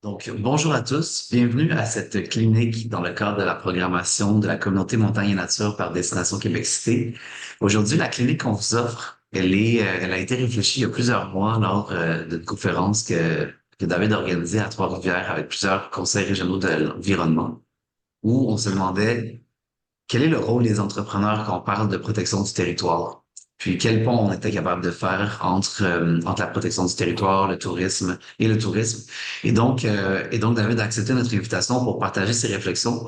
Donc, bonjour à tous. Bienvenue à cette clinique dans le cadre de la programmation de la communauté Montagne et Nature par Destination Québec Cité. Aujourd'hui, la clinique qu'on vous offre, elle a été réfléchie il y a plusieurs mois lors d'une conférence que David a organisée à Trois-Rivières avec plusieurs conseils régionaux de l'environnement, où on se demandait quel est le rôle des entrepreneurs quand on parle de protection du territoire? Puis quel pont on était capable de faire entre la protection du territoire, le tourisme et le tourisme. Et donc David a accepté notre invitation pour partager ses réflexions.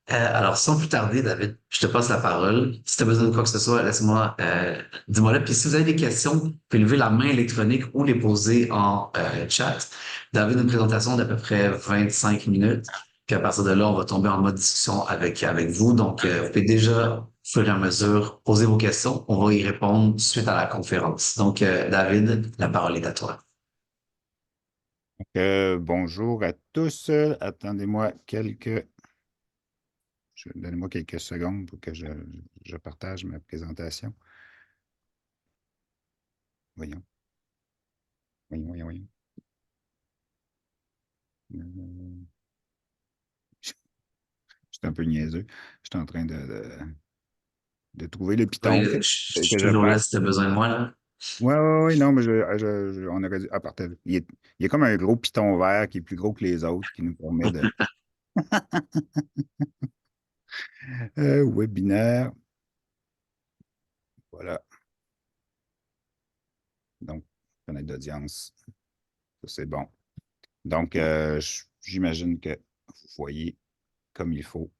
Alors, sans plus tarder, David, je te passe la parole. Si tu as besoin de quoi que ce soit, dis-moi là. Puis si vous avez des questions, vous pouvez lever la main électronique ou les poser en chat. David, une présentation d'à peu près 25 minutes. Puis à partir de là, on va tomber en mode discussion avec vous. Donc, vous pouvez déjà, au fur et à mesure, poser vos questions. On va y répondre suite à la conférence. Donc, David, la parole est à toi. Bonjour à tous. Attendez-moi donnez-moi quelques secondes pour que je partage ma présentation. Voyons, voyons. Euh, C'est un peu niaiseux. Je suis en train de trouver le Oui, piton je suis que je toujours là perds. si tu as besoin de moi, là. Oui, non, mais on aurait dû. Il y a comme un gros piton vert qui est plus gros que les autres qui nous permet de. Webinaire. Voilà. Donc, fenêtre d'audience. Ça, c'est bon. Donc, j'imagine que vous voyez comme il faut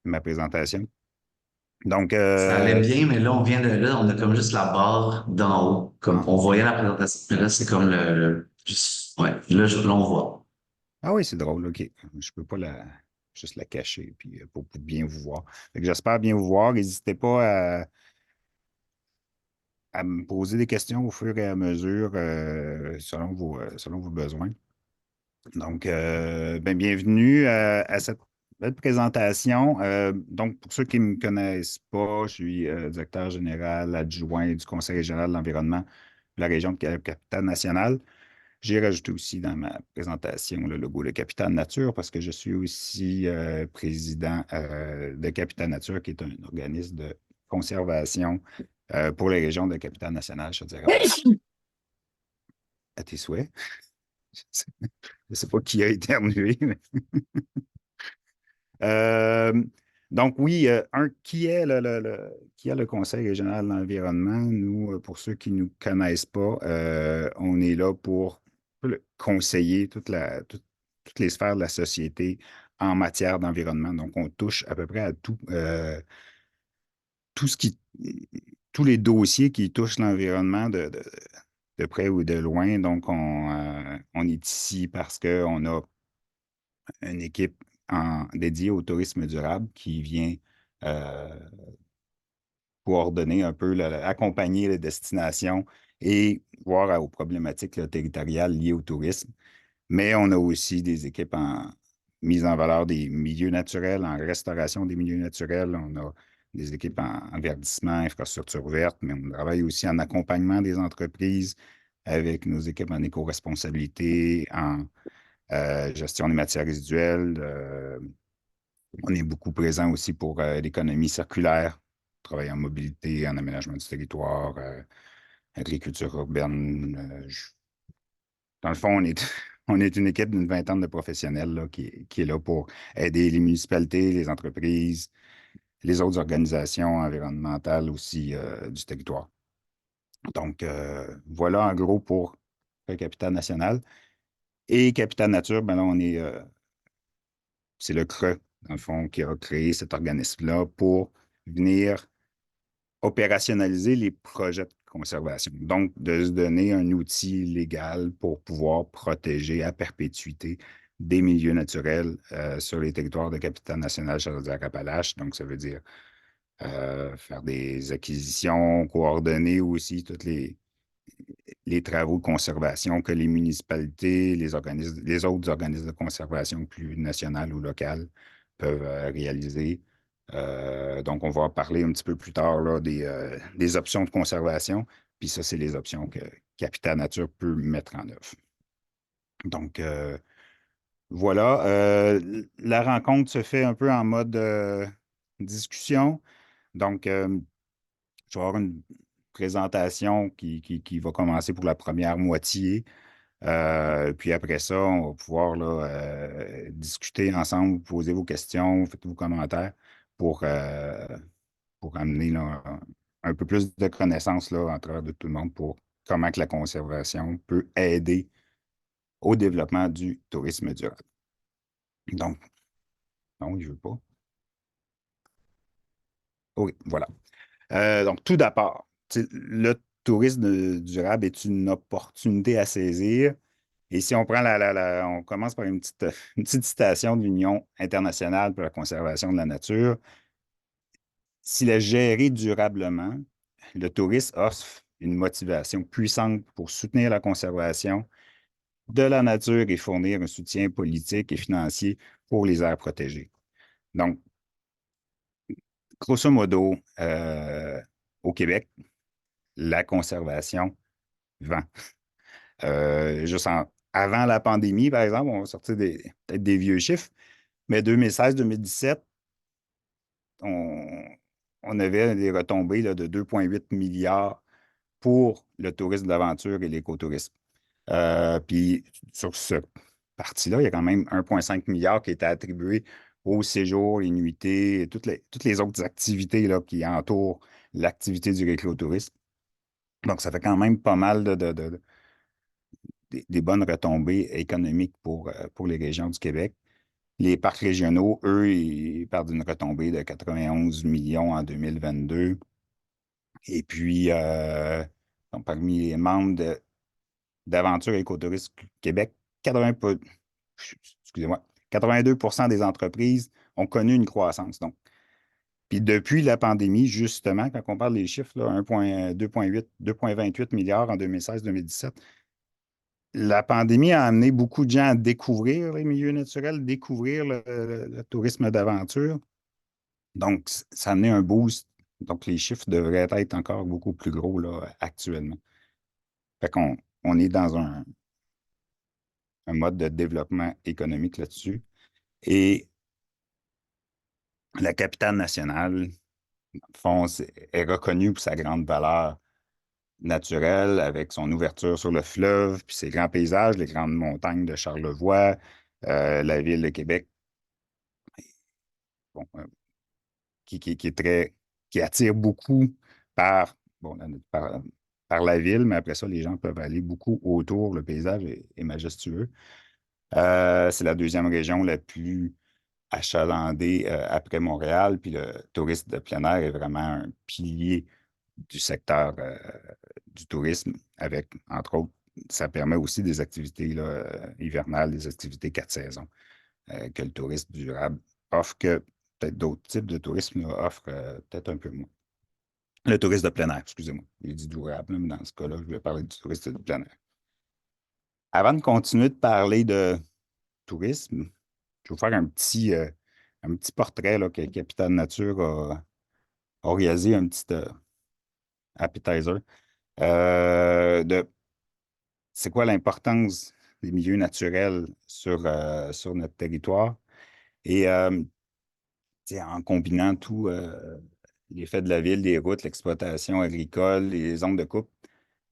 ma présentation. Donc, Ça allait bien, mais là, on a comme juste la barre d'en haut. Comme on voyait la présentation, mais là, c'est comme ouais, là, on voit. ah oui, c'est drôle, OK. Je peux pas juste la cacher puis, pour bien vous voir. Fait que j'espère bien vous voir. N'hésitez pas à me poser des questions au fur et à mesure selon vos besoins. Donc, bienvenue à cette belle présentation. Donc, pour ceux qui ne me connaissent pas, je suis directeur général adjoint du Conseil régional de l'environnement de la région de Capitale-Nationale. J'ai rajouté aussi dans ma présentation le logo de Capital Nature parce que je suis aussi président de Capital Nature, qui est un organisme de conservation pour les régions de Capitale-Nationale, je dirais. À tes souhaits. Je ne sais pas qui a éternué, mais Euh, donc oui, qui est le Conseil régional de l'environnement? Nous, pour ceux qui ne nous connaissent pas, on est là pour conseiller toutes les sphères de la société en matière d'environnement. Donc, on touche à peu près à tout ce qui, tous les dossiers qui touchent l'environnement de près ou de loin. Donc, on est ici parce qu'on a une équipe dédiée au tourisme durable qui vient euh, coordonner un peu, accompagner les destinations et voir aux problématiques là, territoriales liées au tourisme. Mais on a aussi des équipes en mise en valeur des milieux naturels, en restauration des milieux naturels. On a des équipes en verdissement, infrastructure verte, mais on travaille aussi en accompagnement des entreprises avec nos équipes en éco-responsabilité, en gestion des matières résiduelles. On est beaucoup présent aussi pour l'économie circulaire, travail en mobilité, en aménagement du territoire, agriculture urbaine. Dans le fond, on est une équipe d'une vingtaine de professionnels là, qui est là pour aider les municipalités, les entreprises, les autres organisations environnementales aussi du territoire. Donc, voilà en gros pour le Capital National. Et Capital Nature, ben là, c'est le CRE, dans le fond, qui a créé cet organisme-là pour venir opérationnaliser les projets de conservation. Donc, de se donner un outil légal pour pouvoir protéger à perpétuité des milieux naturels sur les territoires de Capitale nationale Chaudière-Appalaches. Donc, ça veut dire faire des acquisitions, coordonner aussi tous les travaux de conservation que les municipalités, les autres organismes de conservation plus nationaux ou locaux peuvent réaliser. Donc, on va parler un petit peu plus tard là, des options de conservation. Puis ça, c'est les options que Capital Nature peut mettre en œuvre. Donc, voilà. La rencontre se fait un peu en mode discussion. Donc, je vais avoir une présentation qui va commencer pour la première moitié. Puis après ça, on va pouvoir là, discuter ensemble, poser vos questions, faites vos commentaires pour, euh, pour amener là, un peu plus de connaissances là, en travers de tout le monde pour comment que la conservation peut aider au développement du tourisme durable. Donc, non, je ne veux pas. Oui, voilà. Donc, tout d'abord, le tourisme durable est une opportunité à saisir. Et si on prend on commence par une petite citation de l'Union internationale pour la conservation de la nature. S'il est géré durablement, le tourisme offre une motivation puissante pour soutenir la conservation de la nature et fournir un soutien politique et financier pour les aires protégées. Donc, grosso modo, au Québec, la conservation vend. Avant la pandémie, par exemple, on va sortir peut-être des vieux chiffres, mais 2016-2017, on, on avait des retombées là, de 2,8 milliards pour le tourisme d'aventure et l'écotourisme. Puis sur ce parti-là, il y a quand même 1,5 milliard qui était attribué au séjour, les nuitées, et toutes les autres activités là, qui entourent l'activité du écotourisme. Donc, ça fait quand même pas mal des bonnes retombées économiques pour les régions du Québec. Les parcs régionaux, eux, ils perdent une retombée de 91 millions en 2022. Et puis, donc, parmi les membres d'Aventure Écotourisme Québec, 80, excusez-moi, 82 des entreprises ont connu une croissance. Donc, puis depuis la pandémie, justement, quand on parle des chiffres, là, 2,28 milliards en 2016-2017, la pandémie a amené beaucoup de gens à découvrir les milieux naturels, découvrir le tourisme d'aventure. Donc, ça a amené un boost. Donc, les chiffres devraient être encore beaucoup plus gros là, actuellement. Fait qu'on on est dans un mode de développement économique là-dessus. Et la capitale nationale, fond, est reconnue pour sa grande valeur naturelle avec son ouverture sur le fleuve, puis ses grands paysages, les grandes montagnes de Charlevoix, la ville de Québec, bon, qui est qui attire beaucoup par, bon, par la ville, mais après ça, les gens peuvent aller beaucoup autour. Le paysage est majestueux. C'est la deuxième région la plus achalandée après Montréal, puis le tourisme de plein air est vraiment un pilier du secteur du tourisme, avec, entre autres, ça permet aussi des activités là, hivernales, des activités quatre saisons que le tourisme durable offre, que peut-être d'autres types de tourisme là, offrent peut-être un peu moins. Le tourisme de plein air, excusez-moi. J'ai dit durable, mais dans ce cas-là, je vais parler du tourisme de plein air. Avant de continuer de parler de tourisme, je vais vous faire un petit portrait là, que Capitaine Nature a réalisé, un petit appetizer. De c'est quoi l'importance des milieux naturels sur notre territoire. Et en combinant tout l'effet de la ville, des routes, l'exploitation agricole, les zones de coupe,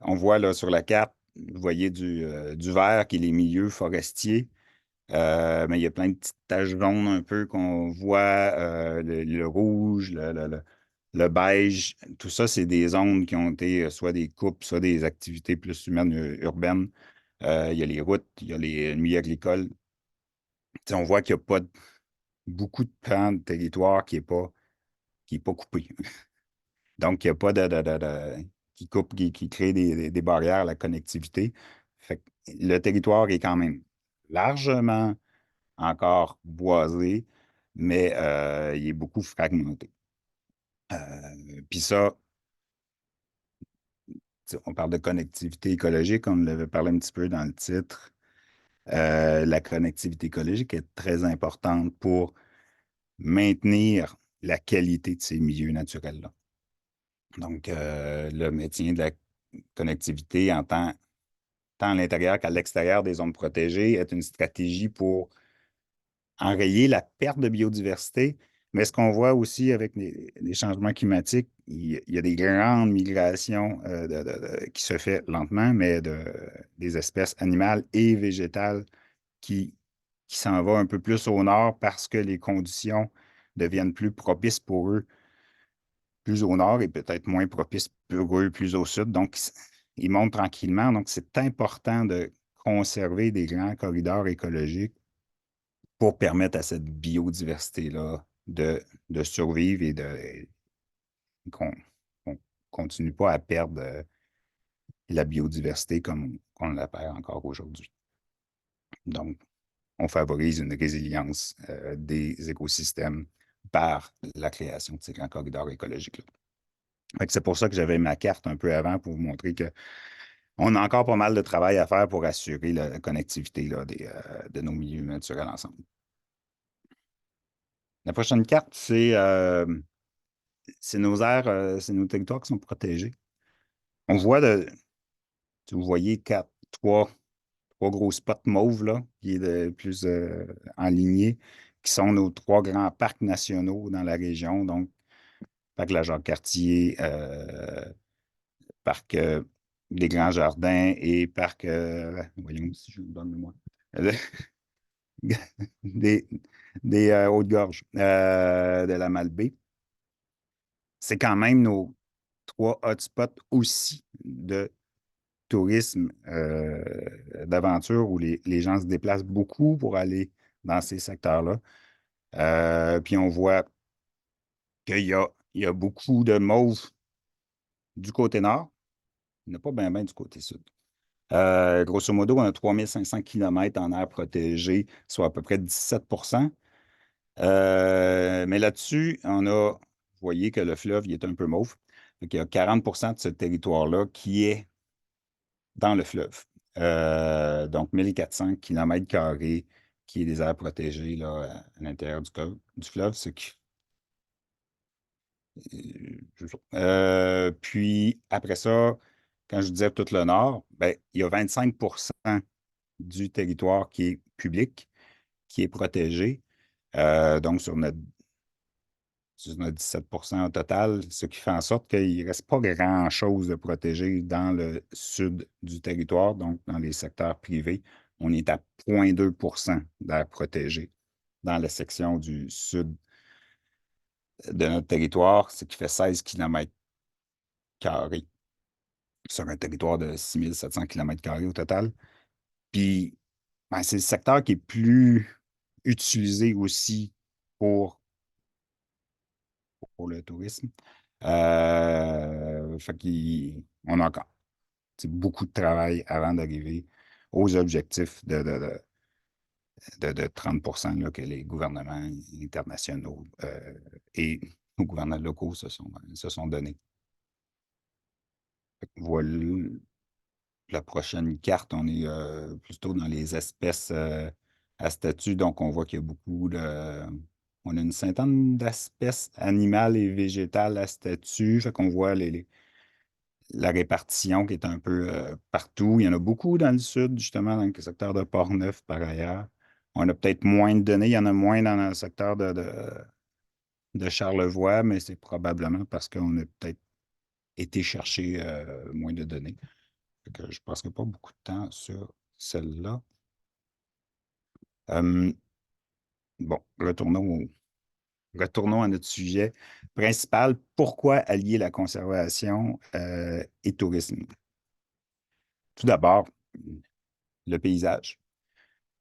on voit là sur la carte, vous voyez du vert qui est les milieux forestiers. Mais il y a plein de petites taches jaunes un peu qu'on voit, le rouge, le beige. Tout ça, c'est des zones qui ont été soit des coupes, soit des activités plus humaines, urbaines. Il y a les routes, il y a les milieux agricoles. On voit qu'il n'y a pas beaucoup de pans de territoire qui est pas coupé. Donc, il n'y a pas qui coupe, qui crée des barrières à la connectivité. Fait que le territoire est quand même largement encore boisé, mais il est beaucoup fragmenté. Puis ça, on parle de connectivité écologique, on l'avait parlé un petit peu dans le titre. La connectivité écologique est très importante pour maintenir la qualité de ces milieux naturels-là. Donc, le maintien de la connectivité tant à l'intérieur qu'à l'extérieur des zones protégées, est une stratégie pour enrayer la perte de biodiversité. Mais ce qu'on voit aussi avec les changements climatiques, il y a des grandes migrations qui se fait lentement, mais des espèces animales et végétales qui, qui s'en vont un peu plus au nord parce que les conditions deviennent plus propices pour eux, plus au nord et peut-être moins propices pour eux plus au sud. Donc, ils montent tranquillement. Donc, c'est important de conserver des grands corridors écologiques pour permettre à cette biodiversité-là de survivre et qu'on ne continue pas à perdre la biodiversité comme on la perd encore aujourd'hui. Donc, on favorise une résilience des écosystèmes par la création de ces grands corridors écologiques-là. C'est pour ça que j'avais ma carte un peu avant pour vous montrer qu'on a encore pas mal de travail à faire pour assurer la connectivité là, de nos milieux naturels ensemble. La prochaine carte, c'est nos aires, c'est nos territoires qui sont protégés. On voit, vous voyez, trois gros spots mauves, là, qui est de plus enlignés, qui sont nos trois grands parcs nationaux dans la région. Donc, parc La Jacques-Cartier, parc des Grands Jardins et parc, voyons si je vous donne le moi, des, des Hautes-Gorges de la Malbaie. C'est quand même nos trois hotspots aussi de tourisme d'aventure où les gens se déplacent beaucoup pour aller dans ces secteurs-là. Puis on voit qu'il y a beaucoup de mauves du côté nord. Il n'y en a pas bien du côté sud. Grosso modo, on a 3500 km en aire protégée, soit à peu près 17%. Mais là-dessus, vous voyez que le fleuve, il est un peu mauve. Donc, il y a 40% de ce territoire-là qui est dans le fleuve. Donc, 1400 km² qui est des aires protégées là, à l'intérieur du fleuve, ce qui. Puis, après ça, quand je disais tout le nord, ben, il y a 25% du territoire qui est public, qui est protégé. Donc, sur notre 17% au total, ce qui fait en sorte qu'il ne reste pas grand-chose de protégé dans le sud du territoire, donc dans les secteurs privés. On est à 0,2% d'air protégé dans la section du sud de notre territoire, ce qui fait 16 km² sur un territoire de 6700 km² au total. Puis, ben, c'est le secteur qui est plus utilisé aussi pour le tourisme. Fait qu'on a encore beaucoup de travail avant d'arriver aux objectifs de 30% là, que les gouvernements internationaux et nos gouvernements locaux se sont donnés. Voilà la prochaine carte. On est plutôt dans les espèces à statut. Donc, on voit qu'il y a on a une cinquantaine d'espèces animales et végétales à statut. Fait qu'on voit la répartition qui est un peu partout. Il y en a beaucoup dans le sud, justement, dans le secteur de Portneuf, par ailleurs. On a peut-être moins de données. Il y en a moins dans le secteur de Charlevoix, mais c'est probablement parce qu'on a peut-être été chercher moins de données. Fait que je ne passerai pas beaucoup de temps sur celle-là. Bon, retournons à notre sujet principal. Pourquoi allier la conservation et tourisme? Tout d'abord, le paysage.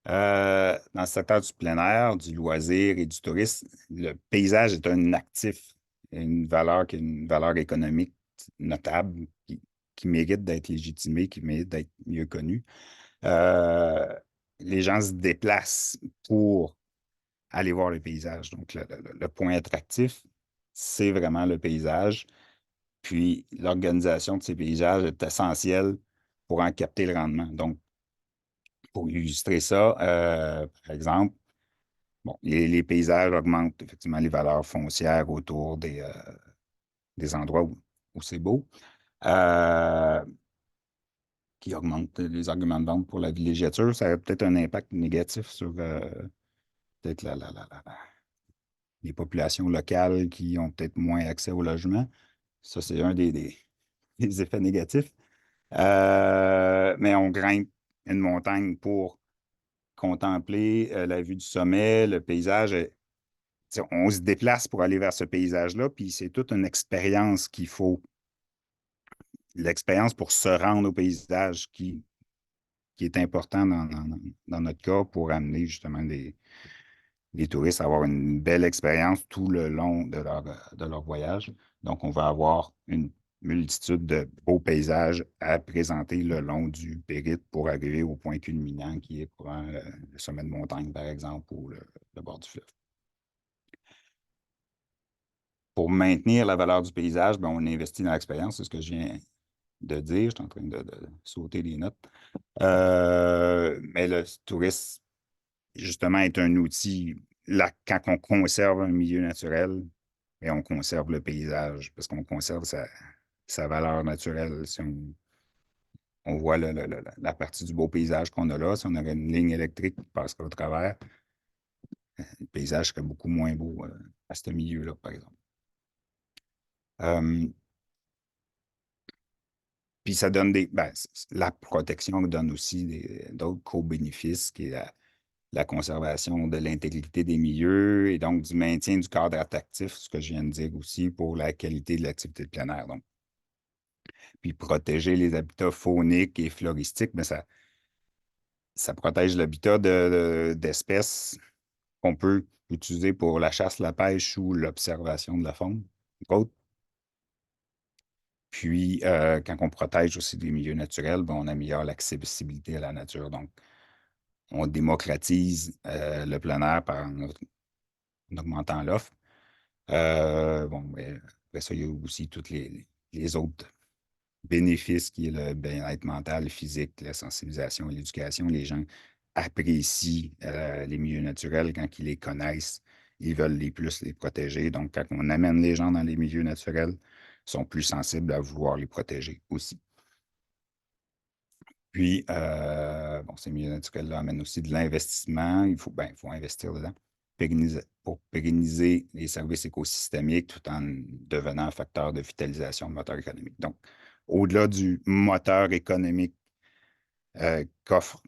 Dans le secteur du plein air, du loisir et du tourisme, le paysage est un actif, qui a une valeur économique notable, qui mérite d'être légitimé, qui mérite d'être mieux connu. Euh, les gens se déplacent pour aller voir le paysage. Donc, le point attractif, c'est vraiment le paysage. Puis, l'organisation de ces paysages est essentielle pour en capter le rendement. Donc, pour illustrer ça, par exemple, bon, les paysages augmentent effectivement les valeurs foncières autour des endroits où c'est beau. qui augmente les arguments de vente pour la villégiature. Ça a peut-être un impact négatif sur peut-être les populations locales qui ont peut-être moins accès au logement. Ça, c'est un des effets négatifs. Mais on grimpe une montagne pour contempler la vue du sommet, le paysage. On se déplace pour aller vers ce paysage-là, puis c'est toute une expérience qu'il faut. L'expérience pour se rendre au paysage qui est important dans notre cas pour amener justement les touristes à avoir une belle expérience tout le long de leur voyage. Donc, on va avoir une multitude de beaux paysages à présenter le long du périple pour arriver au point culminant qui est probablement le sommet de montagne, par exemple, ou le bord du fleuve. Pour maintenir la valeur du paysage, ben, on investit dans l'expérience, c'est ce que je viens de dire. Je suis en train de sauter les notes. Mais le tourisme, justement, est un outil. Là, quand on conserve un milieu naturel, et on conserve le paysage, parce qu'on conserve sa valeur naturelle. Si on voit la partie du beau paysage qu'on a là, si on avait une ligne électrique qui passerait au travers, le paysage serait beaucoup moins beau à ce milieu-là, par exemple. Puis ça donne la protection donne aussi d'autres co-bénéfices, qui est la conservation de l'intégrité des milieux et donc du maintien du cadre attractif, ce que je viens de dire aussi, pour la qualité de l'activité de plein air. Donc. Puis protéger les habitats fauniques et floristiques, mais ça protège l'habitat d'espèces qu'on peut utiliser pour la chasse, la pêche ou l'observation de la faune, entre autres. Puis, quand on protège aussi des milieux naturels, ben, on améliore l'accessibilité à la nature. Donc, on démocratise le plein air en augmentant l'offre. Bon, mais après ça, il y a aussi tous les autres bénéfices qui est le bien-être mental, le physique, la sensibilisation et l'éducation. Les gens apprécient les milieux naturels quand ils les connaissent. Ils veulent plus les protéger. Donc, quand on amène les gens dans les milieux naturels, ils sont plus sensibles à vouloir les protéger aussi. Puis, bon, ces milieux naturels-là amènent aussi de l'investissement. Il faut investir dedans pour pérenniser les services écosystémiques tout en devenant un facteur de vitalisation de moteur économique. Donc, au-delà du moteur économique qu'offrent,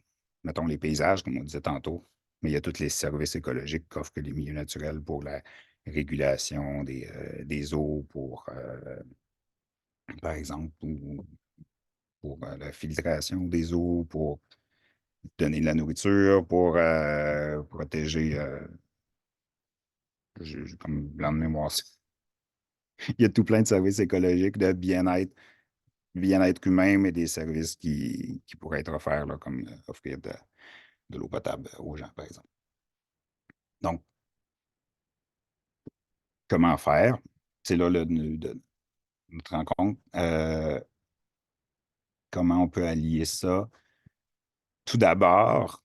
mettons, les paysages, comme on disait tantôt, mais il y a tous les services écologiques qu'offrent les milieux naturels pour la régulation des eaux, par exemple, ou pour la filtration des eaux, pour donner de la nourriture, pour protéger, j'ai comme blanc de mémoire. Il y a tout plein de services écologiques, de bien-être humain, mais des services qui pourraient être offerts, là, comme offrir de l'eau potable aux gens, par exemple. Donc, comment faire? C'est là le nœud de notre rencontre. Comment on peut allier ça? Tout d'abord,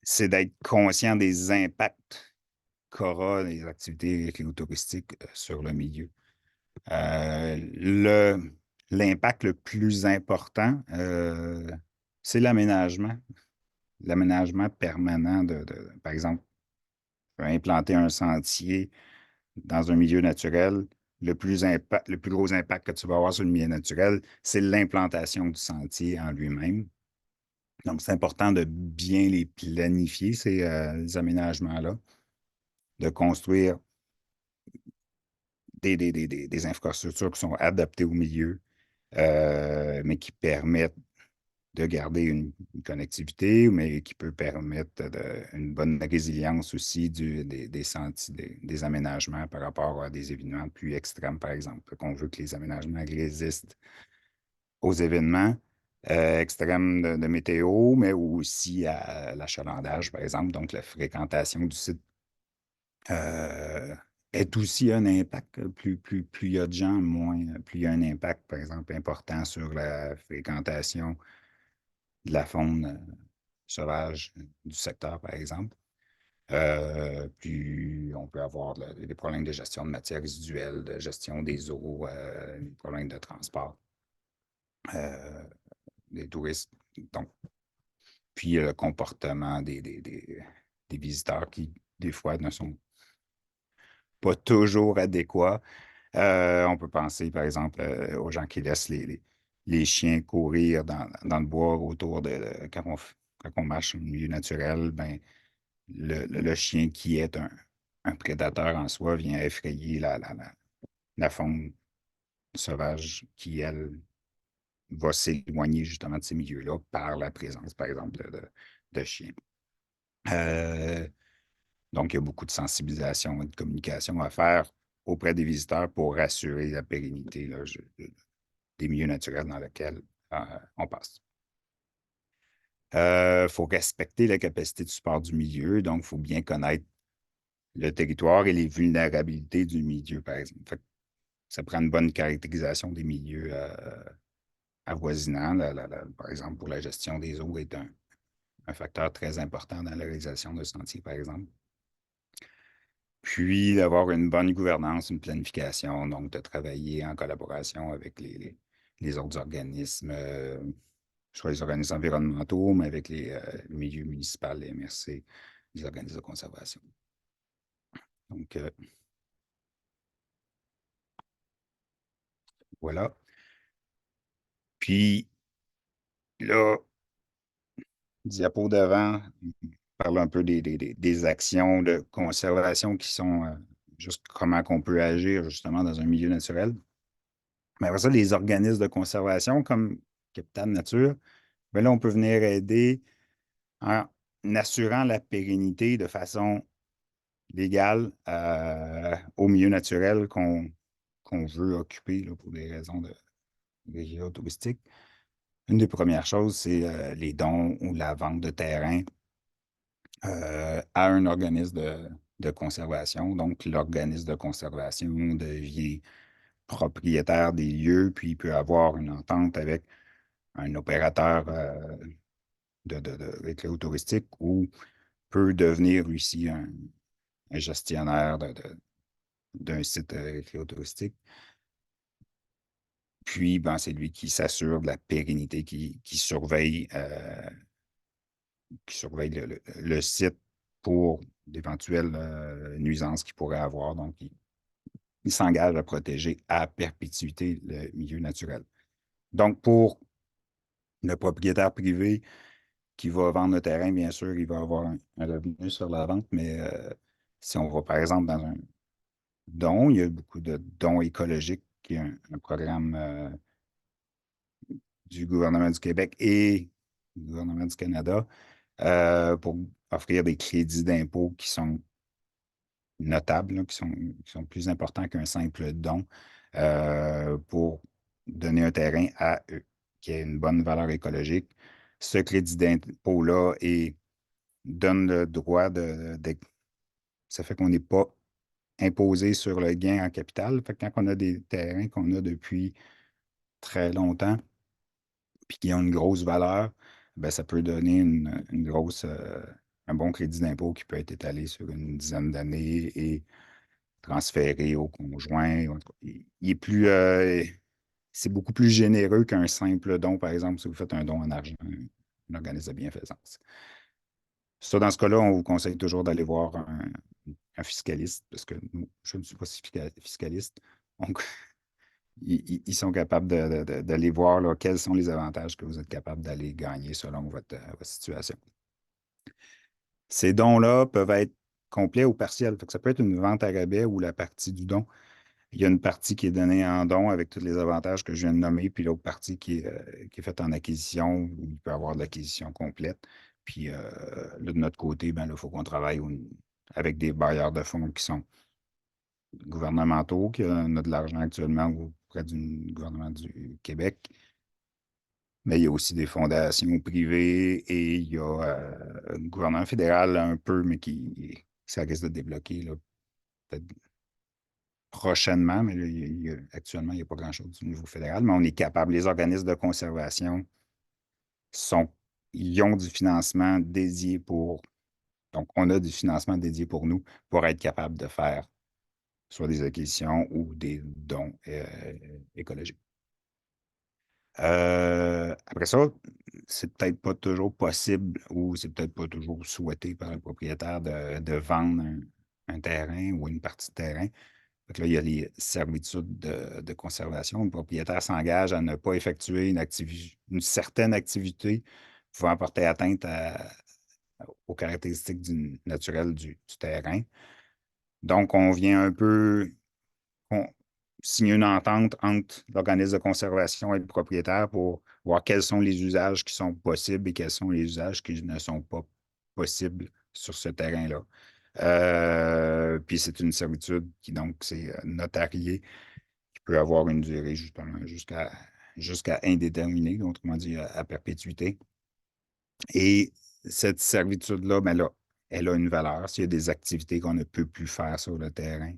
c'est d'être conscient des impacts qu'aura les activités écotouristiques sur le milieu. L'impact le plus important, c'est l'aménagement permanent par exemple, implanter un sentier dans un milieu naturel. Le plus gros impact que tu vas avoir sur le milieu naturel, c'est l'implantation du sentier en lui-même. Donc, c'est important de bien les planifier, ces aménagements-là, de construire des infrastructures qui sont adaptées au milieu, mais qui permettent de garder une connectivité, mais qui peut permettre une bonne résilience aussi des sentiers, des aménagements par rapport à des événements plus extrêmes, par exemple. On veut que les aménagements résistent aux événements extrêmes de météo, mais aussi à l'achalandage, par exemple. Donc, la fréquentation du site est aussi un impact. Plus il y a de gens, plus il y a un impact, par exemple, important sur la fréquentation de la faune sauvage du secteur, par exemple. Puis on peut avoir des problèmes de gestion de matières résiduelles, de gestion des eaux, des problèmes de transport. Les touristes Donc, puis le comportement des visiteurs qui, des fois, ne sont pas toujours adéquats. On peut penser, par exemple, aux gens qui laissent les chiens courir dans le bois autour quand on marche au milieu naturel, ben, le chien qui est un prédateur en soi vient effrayer la faune sauvage qui, elle, va s'éloigner justement de ces milieux-là par la présence, par exemple, de chiens. Euh, donc, il y a beaucoup de sensibilisation et de communication à faire auprès des visiteurs pour assurer la pérennité là, des milieux naturels dans lesquels on passe. Il faut respecter la capacité de support du milieu, donc il faut bien connaître le territoire et les vulnérabilités du milieu, par exemple. Fait que ça prend une bonne caractérisation des milieux avoisinants. Par exemple, pour la gestion des eaux est un facteur très important dans la réalisation de sentiers, par exemple. Puis d'avoir une bonne gouvernance, une planification, donc de travailler en collaboration avec les autres organismes, soit les organismes environnementaux, mais avec le milieu municipal, les MRC, les organismes de conservation. Donc, voilà. Puis là, diapo d'avant, parle un peu des actions de conservation qui sont juste comment on peut agir justement dans un milieu naturel. Mais après ça, les organismes de conservation comme Capital Nature, bien là, on peut venir aider en assurant la pérennité de façon légale au milieu naturel qu'on veut occuper là, pour des raisons de touristique. Une des premières choses, c'est les dons ou la vente de terrain à un organisme de conservation. Donc, l'organisme de conservation devient propriétaire des lieux, puis il peut avoir une entente avec un opérateur de touristique ou peut devenir aussi un gestionnaire d'un site touristique. Puis, ben, c'est lui qui s'assure de la pérennité, qui surveille le site pour d'éventuelles nuisances qu'il pourrait avoir. Donc, il s'engage à protéger à perpétuité le milieu naturel. Donc, pour le propriétaire privé qui va vendre le terrain, bien sûr, il va avoir un revenu sur la vente, mais si on va, par exemple, dans un don, il y a beaucoup de dons écologiques, qui est un programme du gouvernement du Québec et du gouvernement du Canada pour offrir des crédits d'impôt qui sont notables, là, qui sont plus importants qu'un simple don pour donner un terrain à eux, qui a une bonne valeur écologique. Ce crédit d'impôt-là donne le droit ça fait qu'on n'est pas imposé sur le gain en capital. Fait que quand on a des terrains qu'on a depuis très longtemps, puis qui ont une grosse valeur, ben, ça peut donner un bon crédit d'impôt qui peut être étalé sur une dizaine d'années et transféré au conjoint. En tout cas, il est c'est beaucoup plus généreux qu'un simple don, par exemple, si vous faites un don en argent, un organisme de bienfaisance. Ça, dans ce cas-là, on vous conseille toujours d'aller voir un fiscaliste, parce que nous, je ne suis pas fiscaliste. Donc, ils sont capables d'aller voir là, quels sont les avantages que vous êtes capable d'aller gagner selon votre situation. Ces dons-là peuvent être complets ou partiels. Fait que ça peut être une vente à rabais ou la partie du don. Il y a une partie qui est donnée en don avec tous les avantages que je viens de nommer, puis l'autre partie qui est faite en acquisition, où il peut y avoir de l'acquisition complète. Puis là, de notre côté, ben, il faut qu'on travaille avec des bailleurs de fonds qui sont gouvernementaux, qui ont de l'argent actuellement auprès du gouvernement du Québec. Mais il y a aussi des fondations privées et il y a le gouvernement fédéral un peu, mais ça risque de débloquer là, peut-être prochainement, mais là, actuellement, il n'y a pas grand-chose au niveau fédéral, mais on est capable. Les organismes de conservation sont, ils ont du financement dédié donc on a du financement dédié pour nous pour être capable de faire soit des acquisitions ou des dons écologiques. Après ça, c'est peut-être pas toujours possible ou c'est peut-être pas toujours souhaité par le propriétaire de vendre un terrain ou une partie de terrain. Fait que là, il y a les servitudes de conservation. Le propriétaire s'engage à ne pas effectuer une certaine activité pouvant porter atteinte aux caractéristiques naturelles du terrain. Donc, on vient un peu on signe une entente entre l'organisme de conservation et le propriétaire pour voir quels sont les usages qui sont possibles et quels sont les usages qui ne sont pas possibles sur ce terrain-là. Puis c'est une servitude qui, donc, c'est notarié, qui peut avoir une durée justement jusqu'à indéterminée, autrement dit à perpétuité. Et cette servitude-là, ben là, elle a une valeur. S'il y a des activités qu'on ne peut plus faire sur le terrain,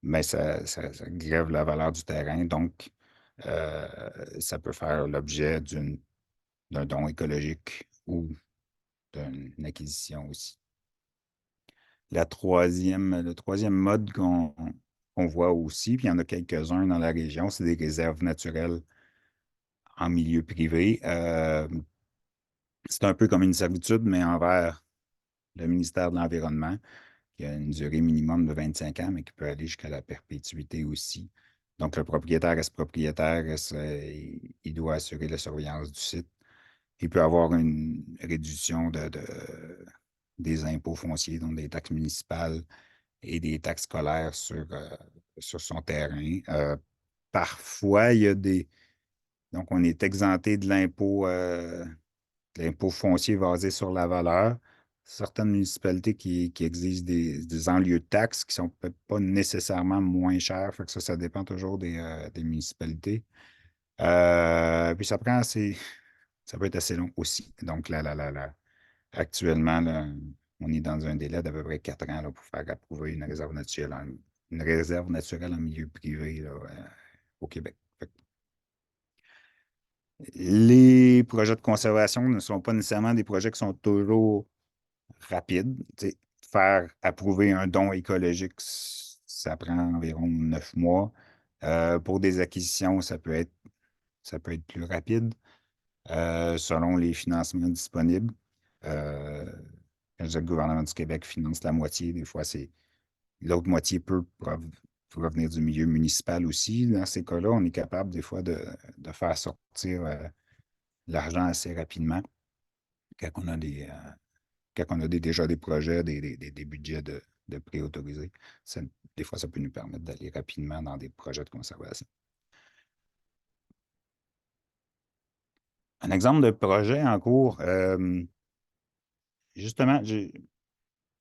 mais ça grève la valeur du terrain. Donc, ça peut faire l'objet d'un don écologique ou d'une acquisition aussi. Le troisième mode qu'on voit aussi, puis il y en a quelques-uns dans la région, c'est des réserves naturelles en milieu privé. C'est un peu comme une servitude, mais envers le ministère de l'Environnement, qui a une durée minimum de 25 ans, mais qui peut aller jusqu'à la perpétuité aussi. Donc, le propriétaire reste propriétaire, il doit assurer la surveillance du site. Il peut avoir une réduction des impôts fonciers, donc des taxes municipales et des taxes scolaires sur son terrain. Parfois, il y a des... Donc, on est exempté de l'impôt foncier basé sur la valeur. Certaines municipalités qui exigent des enlieux de taxes qui sont peut-être pas nécessairement moins chers. Fait que ça dépend toujours des municipalités. Puis ça peut être assez long aussi. Donc, actuellement, là, on est dans un délai d'à peu près 4 ans là, pour faire approuver une réserve naturelle en milieu privé là, au Québec. Les projets de conservation ne sont pas nécessairement des projets qui sont toujours rapides. Tu sais, faire approuver un don écologique, ça prend environ 9 mois. Pour des acquisitions, ça peut être plus rapide selon les financements disponibles. Euh, Quand je dis que le gouvernement du Québec finance la moitié, des fois, c'est l'autre moitié peut provenir du milieu municipal aussi. Dans ces cas-là, on est capable des fois de faire sortir l'argent assez rapidement quand on a quand on a déjà des projets, des budgets de préautorisés. Des fois, ça peut nous permettre d'aller rapidement dans des projets de conservation. Un exemple de projet en cours, justement,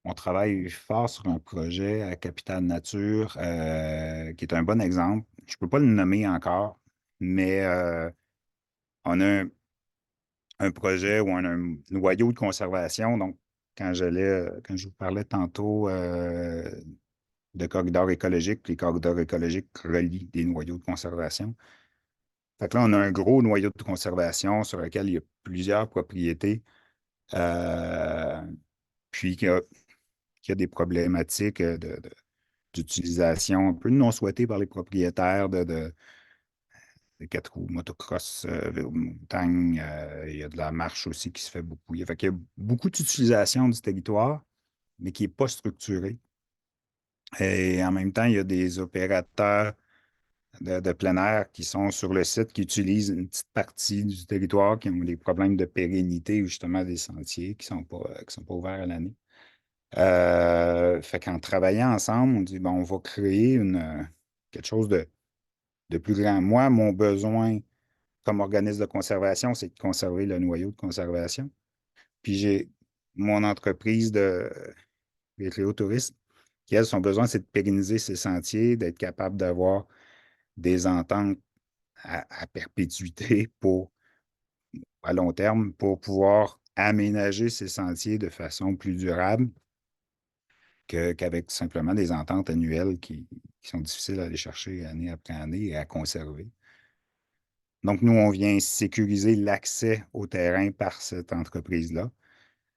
on travaille fort sur un projet à Capital Nature qui est un bon exemple. Je ne peux pas le nommer encore, mais on a un projet où on a un noyau de conservation. Donc, quand je vous parlais tantôt de corridors écologiques, les corridors écologiques relient des noyaux de conservation. Fait que là, on a un gros noyau de conservation sur lequel il y a plusieurs propriétés, euh, puis qu'il y a des problématiques d'utilisation un peu non souhaitées par les propriétaires de quatre roues, motocross, vélo de montagne. Il y a de la marche aussi qui se fait beaucoup. Fait qu'il y a beaucoup d'utilisation du territoire, mais qui n'est pas structurée. Et en même temps, il y a des opérateurs de plein air qui sont sur le site, qui utilisent une petite partie du territoire, qui ont des problèmes de pérennité ou justement des sentiers qui sont pas ouverts à l'année. Fait qu'en travaillant ensemble, on dit, bon, on va créer quelque chose de plus grand. Moi, mon besoin comme organisme de conservation, c'est de conserver le noyau de conservation. Puis j'ai mon entreprise de tourisme qui, elle, son besoin, c'est de pérenniser ses sentiers, d'être capable d'avoir des ententes à perpétuité à long terme pour pouvoir aménager ces sentiers de façon plus durable qu'avec simplement des ententes annuelles qui sont difficiles à aller chercher année après année et à conserver. Donc, nous, on vient sécuriser l'accès au terrain par cette entreprise-là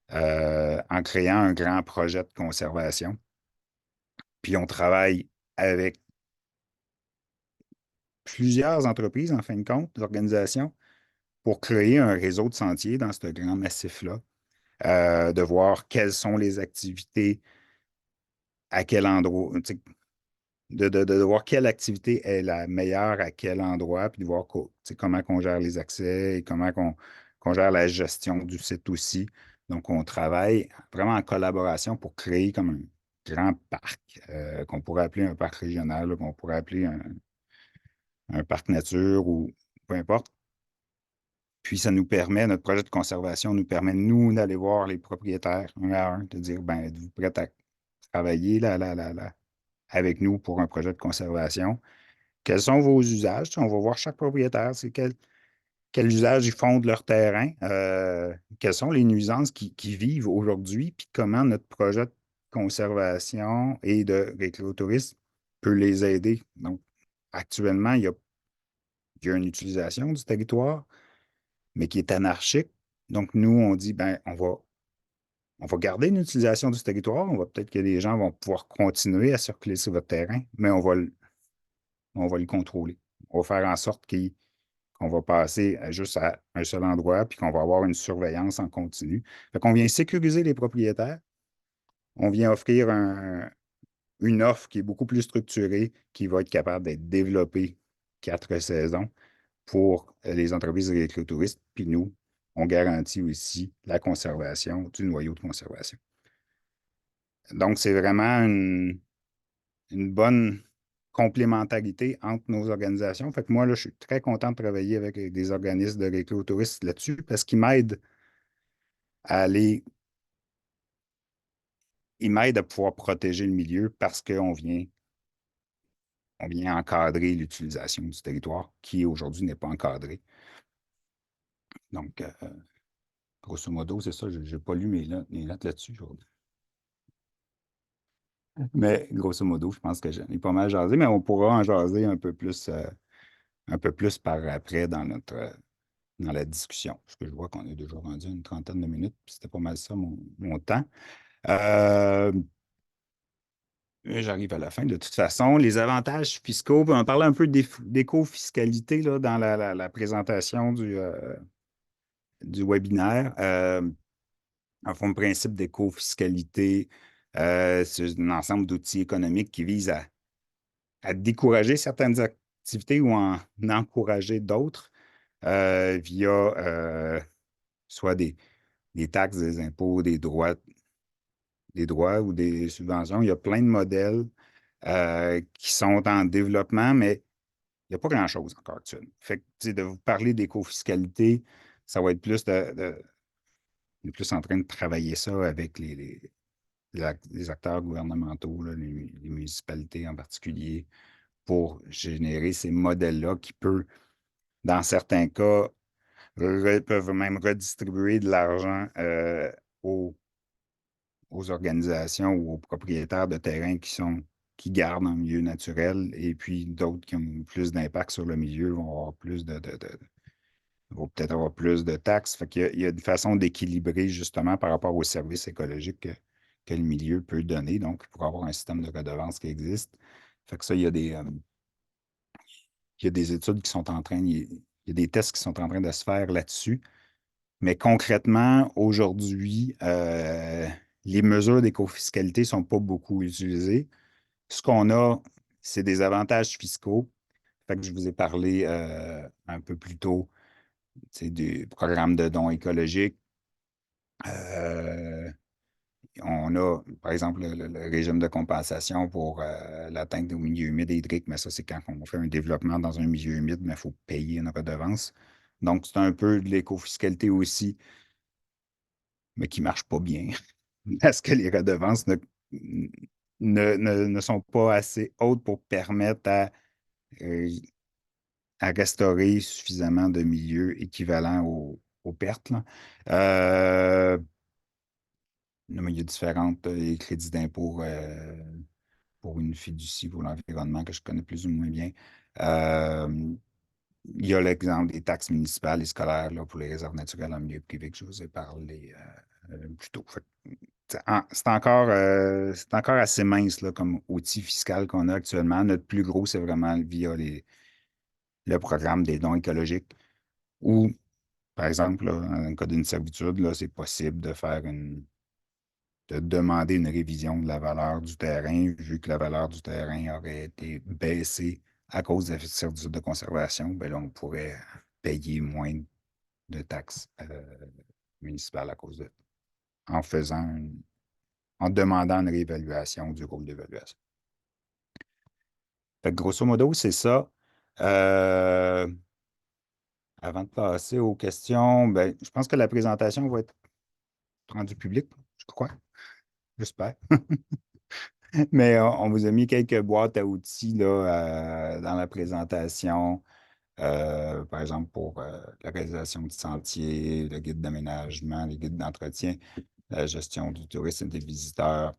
en créant un grand projet de conservation. Puis, on travaille avec plusieurs entreprises, en fin de compte, d'organisations, pour créer un réseau de sentiers dans ce grand massif-là, de voir quelles sont les activités, à quel endroit, tu sais, de voir quelle activité est la meilleure à quel endroit, puis de voir tu sais, comment on gère les accès et comment qu'on gère la gestion du site aussi. Donc, on travaille vraiment en collaboration pour créer comme un grand parc qu'on pourrait appeler un parc régional, là, qu'on pourrait appeler un parc nature ou peu importe. Puis, ça nous permet, notre projet de conservation nous permet, nous, d'aller voir les propriétaires un à un, de dire, ben, êtes-vous prêts à travailler là, avec nous pour un projet de conservation? Quels sont vos usages? On va voir chaque propriétaire, c'est quel usage ils font de leur terrain, quelles sont les nuisances qui vivent aujourd'hui, puis comment notre projet de conservation et de récréotourisme peut les aider. Donc, actuellement, il y a une utilisation du territoire, mais qui est anarchique. Donc, nous, on dit, ben, on va garder une utilisation du territoire. Peut-être que les gens vont pouvoir continuer à circuler sur votre terrain, mais on va le contrôler. On va faire en sorte qu'on va passer juste à un seul endroit, puis qu'on va avoir une surveillance en continu. Fait qu'on vient sécuriser les propriétaires, on vient offrir une offre qui est beaucoup plus structurée, qui va être capable d'être développée 4 saisons pour les entreprises et les écotouristes. Puis nous, on garantit aussi la conservation du noyau de conservation. Donc, c'est vraiment une bonne complémentarité entre nos organisations. Fait que moi, là, je suis très content de travailler avec des organismes de récréotouristes là-dessus parce qu'ils m'aident à aller, ils m'aident à pouvoir protéger le milieu parce on vient encadrer l'utilisation du territoire qui aujourd'hui n'est pas encadré. Donc, grosso modo, c'est ça. Je n'ai pas lu mes notes là-dessus aujourd'hui. Mais grosso modo, je pense que j'en ai pas mal jasé, mais on pourra en jaser un peu plus par après dans la discussion. Parce que je vois qu'on est déjà rendu à une trentaine de minutes, puis c'était pas mal ça mon temps. Euh, J'arrive à la fin. De toute façon, les avantages fiscaux, puis on parlait un peu d'éco-fiscalité là, dans la présentation du webinaire. En fond, le principe d'éco-fiscalité, c'est un ensemble d'outils économiques qui visent à décourager certaines activités ou en encourager d'autres via soit des taxes, des impôts, des droits ou des subventions. Il y a plein de modèles qui sont en développement, mais il n'y a pas grand-chose encore actuellement. Fait que, tu sais, de vous parler d'éco-fiscalité, ça va être on est plus en train de travailler ça avec les acteurs gouvernementaux, là, les municipalités en particulier, pour générer ces modèles-là qui dans certains cas, peuvent même redistribuer de l'argent aux, aux organisations ou aux propriétaires de terrains qui gardent un milieu naturel, et puis d'autres qui ont plus d'impact sur le milieu vont avoir vont peut-être avoir plus de taxes. Fait qu'il y a une façon d'équilibrer justement par rapport aux services écologiques que le milieu peut donner. Donc, pour avoir un système de redevance qui existe. Fait que ça, il y a des études qui sont en train, il y a des tests qui sont en train de se faire là-dessus. Mais concrètement, aujourd'hui, les mesures d'éco-fiscalité ne sont pas beaucoup utilisées. Ce qu'on a, c'est des avantages fiscaux. Fait que je vous ai parlé un peu plus tôt, c'est du programme de dons écologiques. Euh, on a, par exemple, le régime de compensation pour l'atteinte des milieux humides et hydriques, mais ça, c'est quand on fait un développement dans un milieu humide, mais il faut payer une redevance. Donc, c'est un peu de l'éco-fiscalité aussi, mais qui ne marche pas bien parce que les redevances ne sont pas assez hautes pour permettre euh, à restaurer suffisamment de milieux équivalents aux pertes, là. Non, mais il y a différents crédits d'impôt pour une fiducie pour l'environnement que je connais plus ou moins bien. Euh, il y a l'exemple des taxes municipales et scolaires là, pour les réserves naturelles en milieu privé que je vous ai parlé plus tôt. C'est encore assez mince là, comme outil fiscal qu'on a actuellement. Notre plus gros, c'est vraiment via le programme des dons écologiques ou, par exemple, là, dans le cas d'une servitude, là, c'est possible de demander une révision de la valeur du terrain, vu que la valeur du terrain aurait été baissée à cause de la servitude de conservation, ben là, on pourrait payer moins de taxes municipales à cause de en en demandant une réévaluation du rôle d'évaluation. Fait que grosso modo, c'est ça. Euh, Avant de passer aux questions, ben, je pense que la présentation va être rendue publique, je crois. J'espère. Mais on vous a mis quelques boîtes à outils là, dans la présentation. Par exemple, pour la réalisation du sentier, le guide d'aménagement, les guides d'entretien, la gestion du tourisme et des visiteurs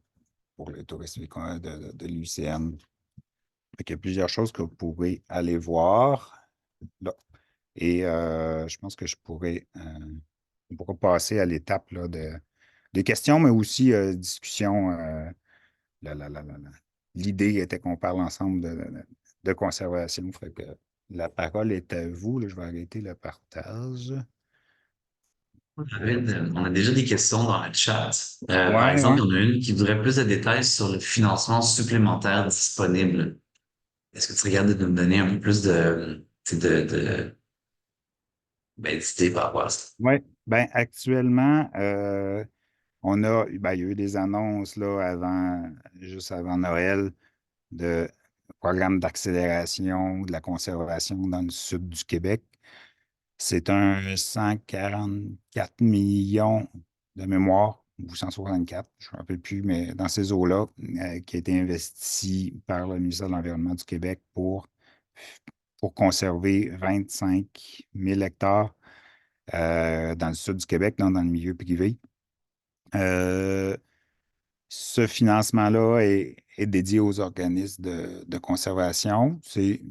pour le tourisme de l'UCN. Il y a plusieurs choses que vous pourrez aller voir là. Et je pense que on pourra passer à l'étape là, des questions, mais aussi discussion. L'idée était qu'on parle ensemble de conservation. Fait que la parole est à vous. Là, je vais arrêter le partage. David, on a déjà des questions dans le chat. Par Ouais, exemple, ouais. il y en a une qui voudrait plus de détails sur le financement supplémentaire disponible. Est-ce que tu regardes de nous donner un peu plus d'idées par rapport à ça? Oui. Ben, actuellement, il y a eu des annonces là, juste avant Noël, de programme d'accélération de la conservation dans le sud du Québec. C'est un 144 millions de mémoire, ou 164, je ne me rappelle plus, mais dans ces eaux-là, qui a été investi par le ministère de l'Environnement du Québec pour conserver 25 000 hectares dans le sud du Québec, dans le milieu privé. Euh, Ce financement-là est dédié aux organismes de conservation. C'est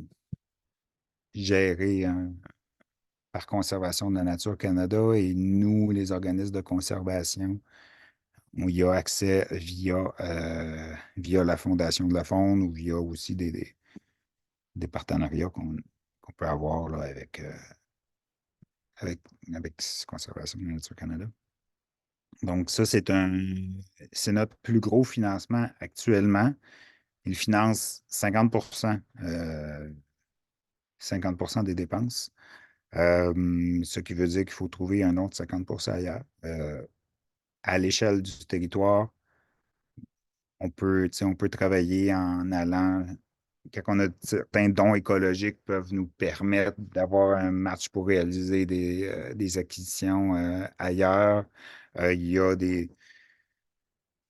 géré par Conservation de la Nature Canada et nous, les organismes de conservation, on y a accès via la Fondation de la Faune ou via aussi des partenariats qu'on peut avoir là, avec, avec Conservation de la Nature Canada. Donc, ça, c'est notre plus gros financement actuellement. Il finance 50 des dépenses, ce qui veut dire qu'il faut trouver un autre 50 ailleurs. À l'échelle du territoire, on peut travailler en allant, quand on a certains dons écologiques peuvent nous permettre d'avoir un match pour réaliser des acquisitions ailleurs. Il y a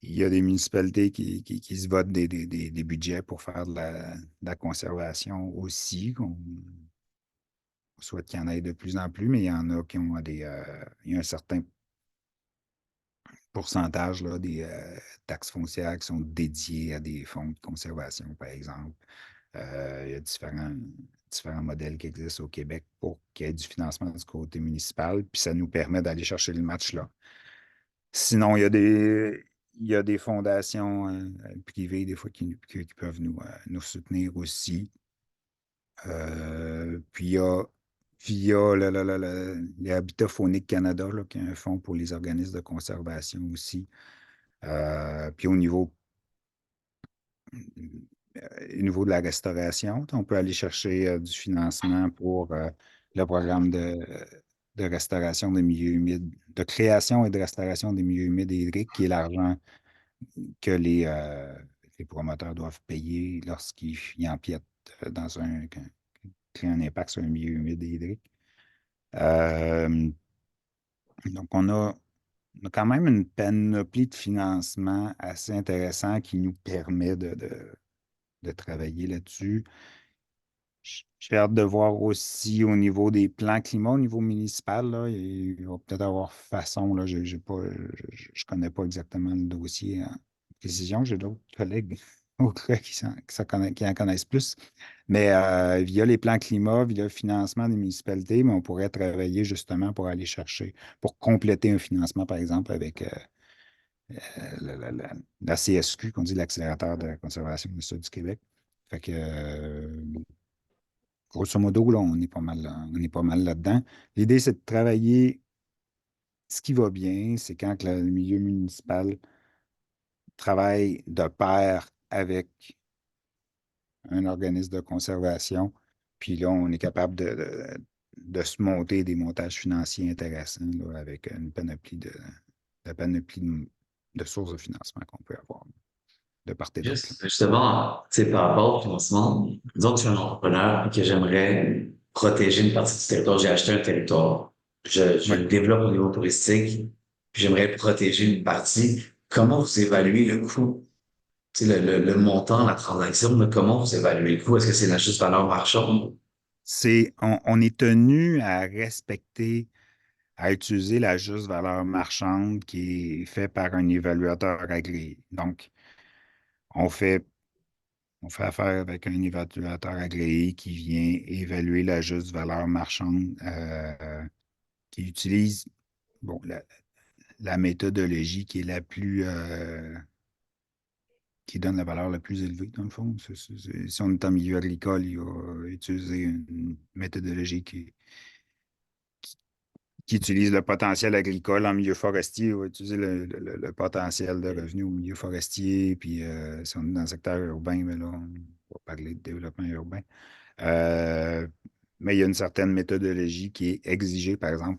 il y a des municipalités qui se votent des budgets pour faire de la conservation aussi. On souhaite qu'il y en ait de plus en plus, mais il y en a qui ont il y a un certain pourcentage là, des taxes foncières qui sont dédiées à des fonds de conservation, par exemple. Il y a différents modèles qui existent au Québec pour qu'il y ait du financement du côté municipal, puis ça nous permet d'aller chercher le match là. Sinon, il y a des fondations privées, des fois, qui peuvent nous soutenir aussi. Puis il y a via les Habitats Fauniques Canada, là, qui est un fonds pour les organismes de conservation aussi. Puis au niveau de la restauration, on peut aller chercher du financement pour le programme de restauration des milieux humides, de création et de restauration des milieux humides et hydriques, qui est l'argent que les promoteurs doivent payer lorsqu'ils empiètent dans créent un impact sur un milieu humide et hydrique. Euh, donc, on a quand même une panoplie de financement assez intéressant qui nous permet de travailler là-dessus. J'ai hâte de voir aussi au niveau des plans climat, au niveau municipal, là, il va peut-être avoir façon, là, je connais pas exactement le dossier en précision, j'ai d'autres collègues au cas qui en connaissent plus. Mais via les plans climat, via le financement des municipalités, mais on pourrait travailler justement pour aller chercher, pour compléter un financement, par exemple, avec la CSQ, qu'on dit l'accélérateur de la conservation du Sud du Québec. Fait que grosso modo, là, on est pas mal là-dedans. L'idée, c'est de travailler. Ce qui va bien, c'est quand que le milieu municipal travaille de pair avec un organisme de conservation. Puis là, on est capable de se monter des montages financiers intéressants là, avec une panoplie de sources de financement qu'on peut avoir de part et d'autre, là. Justement, tu sais, par rapport au financement, disons que je suis un entrepreneur et que j'aimerais protéger une partie du territoire. J'ai acheté un territoire, je Oui. le développe au niveau touristique, puis j'aimerais protéger une partie. Comment vous évaluez le coût? Tu sais, le montant, la transaction, là, comment vous évaluez le coût? Est-ce que c'est la juste valeur marchande? On est tenu à respecter, à utiliser la juste valeur marchande qui est faite par un évaluateur agréé. Donc, on fait, on fait affaire avec un évaluateur agréé qui vient évaluer la juste valeur marchande, qui utilise bon, la méthodologie qui est qui donne la valeur la plus élevée, dans le fond. Si on est en milieu agricole, il va utiliser une méthodologie qui utilise le potentiel agricole en milieu forestier, va utiliser le potentiel de revenu au milieu forestier. Puis si on est dans le secteur urbain, mais là, on va parler de développement urbain. Euh, mais il y a une certaine méthodologie qui est exigée, par exemple,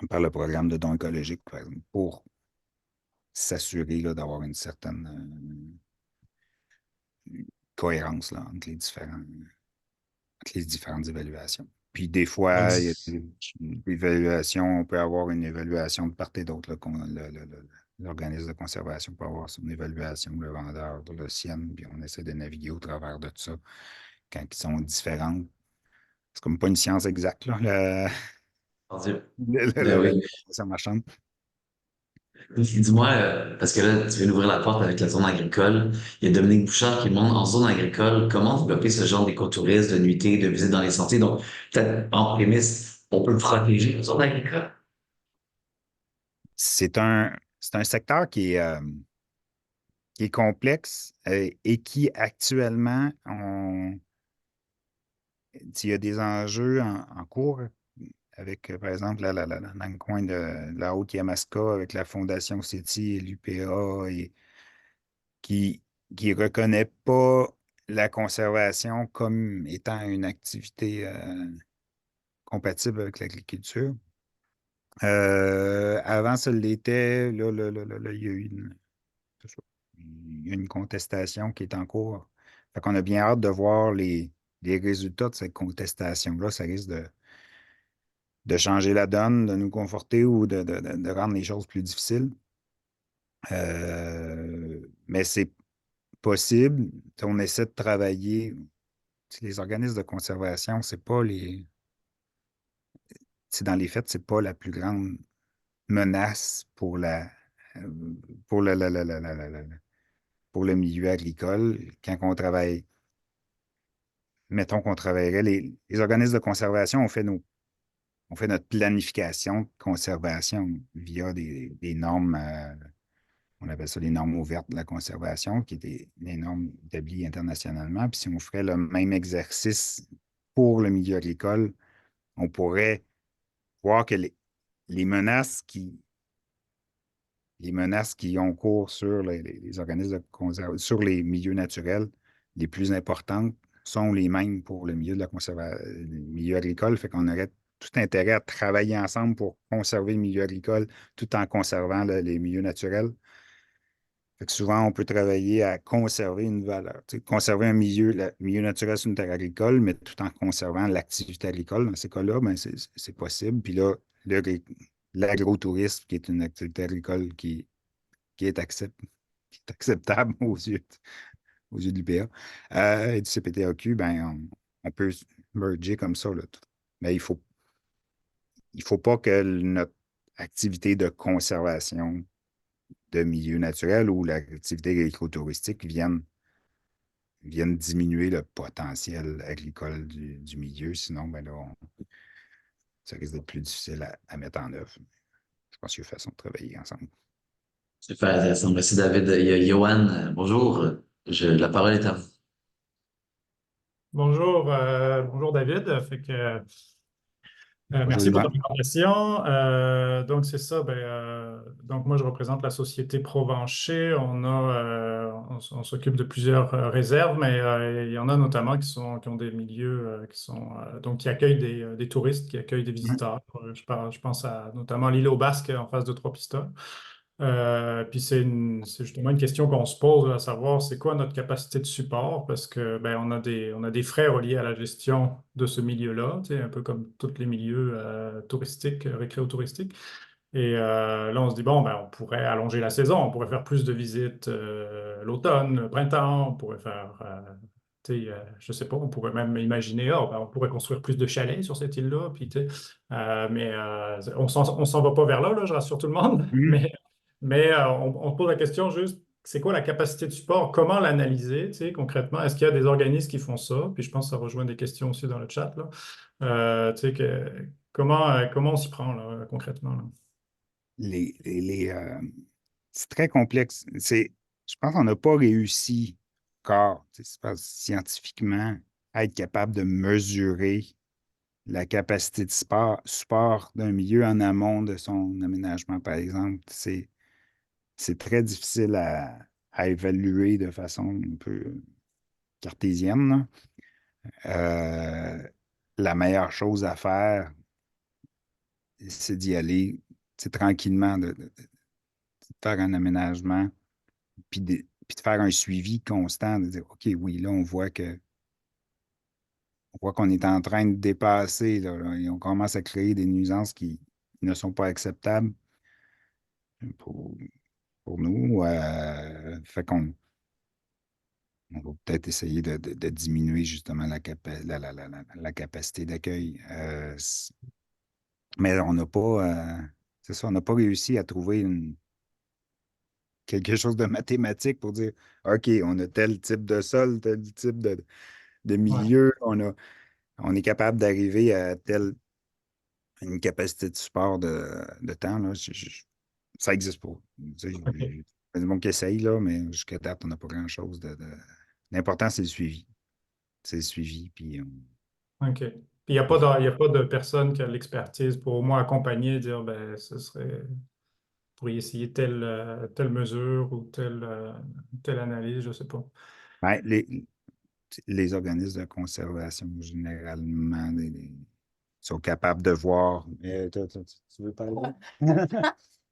par le programme de dons écologiques, par exemple, pour s'assurer là, d'avoir une certaine cohérence là, entre les différentes évaluations. Puis des fois, il y a des évaluations, on peut avoir une évaluation de part et d'autre. Là, l'organisme de conservation peut avoir son évaluation, le vendeur de la sienne, puis on essaie de naviguer au travers de tout ça quand ils sont différentes. C'est comme pas une science exacte, là, Mon Dieu. Ben la oui. conservation marchande. Dis-moi, parce que là, tu viens d'ouvrir la porte avec la zone agricole. Il y a Dominique Bouchard qui demande en zone agricole, comment développer ce genre d'écotourisme, de nuitées, de visites dans les sentiers. Donc, peut-être en prémisse, on peut protéger la zone agricole. C'est un secteur qui est complexe et qui actuellement, il y a des enjeux en cours avec, par exemple, dans le coin de la Haute-Yamaska, avec la Fondation CETI et l'UPA, et qui ne reconnaît pas la conservation comme étant une activité compatible avec l'agriculture. Avant, ça l'était. Là, il y a une contestation qui est en cours. Fait qu'on a bien hâte de voir les résultats de cette contestation-là. Ça risque de changer la donne, de nous conforter ou de rendre les choses plus difficiles. Mais c'est possible. On essaie de travailler. Les organismes de conservation, c'est pas les. Dans les faits, c'est pas la plus grande menace euh, pour pour le milieu agricole. Quand on travaille, mettons qu'on travaillerait, les organismes de conservation, on fait notre planification de conservation via des normes, on appelle ça les normes ouvertes de la conservation, qui étaient des normes établies internationalement. Puis si on ferait le même exercice pour le milieu agricole, on pourrait voir que les menaces qui, les menaces qui ont cours sur les organismes de conservation, sur les milieux naturels, les plus importantes sont les mêmes pour le milieu de la conservation, le milieu agricole. Fait qu'on aurait tout intérêt à travailler ensemble pour conserver le milieu agricole tout en conservant les milieux naturels. Fait que souvent, on peut travailler à conserver une valeur. Tu sais, conserver un milieu, le milieu naturel sur une terre agricole, mais tout en conservant l'activité agricole. Dans ces cas-là, ben, c'est possible. Puis là, le- l'agrotourisme, qui est une activité agricole qui est, qui est acceptable aux yeux de l'UPA et du CPTAQ, ben, on peut merger comme ça, là, tout. Mais il faut pas que notre activité de conservation de milieu naturel ou l'activité écotouristique vienne diminuer le potentiel agricole du milieu. Sinon, ben là, ça risque d'être plus difficile à mettre en œuvre. Je pense qu'il y a façon de travailler ensemble. Super intéressant. Merci, David. Il y a Johan. Bonjour. La parole est à vous. Bonjour, bonjour David. Bonjour Merci pour ta Yvan. présentation. Donc c'est ça. Donc moi je représente la société Provencher. On s'occupe de plusieurs réserves, mais il y en a notamment qui ont des milieux donc qui accueillent des touristes, qui accueillent des visiteurs. Je pense à notamment l'île aux Basques en face de Trois-Pistoles. Puis c'est justement une question qu'on se pose, à savoir c'est quoi notre capacité de support, parce que on a des frais reliés à la gestion de ce milieu-là, tu sais, un peu comme tous les milieux touristiques, récréo-touristiques. Et là, on se dit, bon, on pourrait allonger la saison, on pourrait faire plus de visites l'automne, le printemps, on pourrait faire, tu sais, je sais pas, on pourrait même imaginer, on pourrait construire plus de chalets sur cette île-là, puis, tu sais, on s'en va pas vers là, je rassure tout le monde, Mhm. mais on pose la question juste, c'est quoi la capacité de support? Comment l'analyser, tu sais, concrètement? Est-ce qu'il y a des organismes qui font ça? Puis je pense que ça rejoint des questions aussi dans le chat, là. Tu sais, comment on s'y prend, là, concrètement, là? C'est très complexe. Je pense qu'on n'a pas réussi encore, tu sais, c'est pas scientifiquement, à être capable de mesurer la capacité de support d'un milieu en amont de son aménagement, par exemple. C'est très difficile à évaluer de façon un peu cartésienne, là. La meilleure chose à faire, c'est d'y aller, c'est tranquillement, de faire un aménagement, puis de faire un suivi constant, de dire, OK, oui, là, on voit qu'on est en train de dépasser, là, et on commence à créer des nuisances qui ne sont pas acceptables pour, pour nous. Fait qu'on on va peut-être essayer de diminuer justement la capacité d'accueil. Mais on n'a pas, c'est ça, on n'a pas réussi à trouver quelque chose de mathématique pour dire, OK, on a tel type de sol, tel type de Ouais, milieu, on est capable d'arriver à une capacité de support de temps, là. Ça n'existe pas. Tu sais, OK, il y a du monde qui essaye, là, mais jusqu'à date, on n'a pas grand-chose L'important, c'est le suivi. C'est le suivi, puis OK. Puis il y a pas de personne qui a l'expertise pour au moins accompagner, dire, vous pourriez essayer telle mesure ou telle analyse, je sais pas. ben, les organismes de conservation, généralement, sont capables de voir. Tu veux parler?